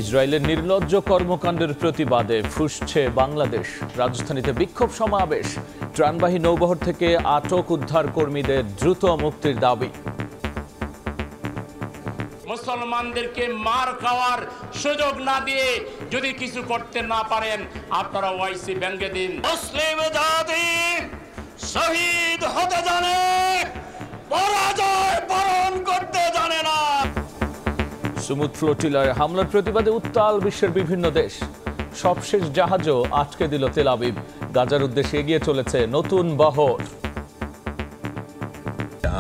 ইসরায়েলের নির্লজ্জ কর্মকাণ্ডের প্রতিবাদে ফুঁসছে বাংলাদেশ। রাজধানীতে বিক্ষোভ সমাবেশ। ত্রাণবাহী নৌবহর থেকে আটক উদ্ধার কর্মীদের দ্রুত মুক্তির দাবি। মুসলমানদেরকে মার খাওয়ার সুযোগ না দিয়ে যদি কিছু করতে না পারেন, আপনারা ওয়াইসি ব্যাংকে দিন। মুসলিম জাতি শহীদ হতে জানে, পরাজয় বরণ করতে জানে না। সুমুদ ফ্লোটিলার হামলার প্রতিবাদে উত্তাল বিশ্বের বিভিন্ন দেশ। সবশেষ জাহাজও আটকে দিল তেল আবিব। গাজার উদ্দেশ্যে এগিয়ে চলেছে নতুন বহর।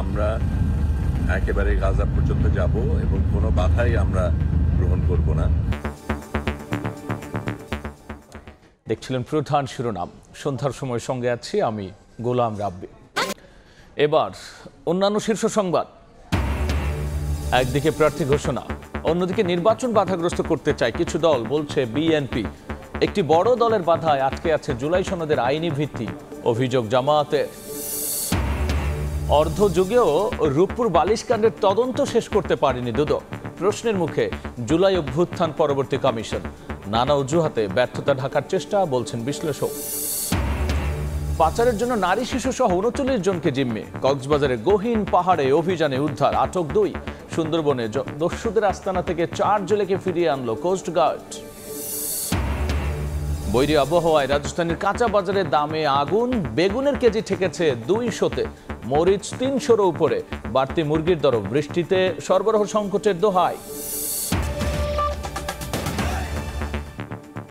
আমরা একেবারে গাজা পর্যন্ত যাব এবং কোনো বাধাই আমরা গ্রহণ করব না। দেখছিলেন প্রধান শিরোনাম। সন্ধ্যার সময় সঙ্গে আছি আমি গোলাম রাব্বি। এবার অন্যান্য শীর্ষ সংবাদ। একদিকে প্রার্থী ঘোষণা, অন্যদিকে নির্বাচন বাধাগ্রস্ত করতে চায় কিছু দল, বলছে বিএনপি। একটি বড় দলের বাধায় আটকে আছে জুলাই সনদের আইনি ভিত্তি, অভিযোগ জামায়াতের। অর্ধযুগেও রূপপুর বালিশকাণ্ডের তদন্ত শেষ করতে পারেনি দুদক। প্রশ্নের মুখে জুলাই অভ্যুত্থান পরবর্তী কমিশন। নানা অজুহাতে ব্যর্থতা ঢাকার চেষ্টা, বলছেন বিশ্লেষক। পাচারের জন্য নারী শিশু সহ ৩৯ জনকে জিম্মি। কক্সবাজারে গহীন পাহাড়ে অভিযানে উদ্ধার, আটক ২। সুন্দরবনে দস্যুদের আস্তানা থেকে ৪ জেলেকে ফিরিয়ে আনলো কোস্টগার্ড। বৈরী আবহাওয়ায় রাজধানীর কাঁচা বাজারে দামে আগুন। বেগুনের কেজি ঠেকেছে ২০০-তে, মরিচ ৩০০-র উপরে। বাড়তি মুরগির দর, বৃষ্টিতে সরবরাহ সংকটের দোহাই।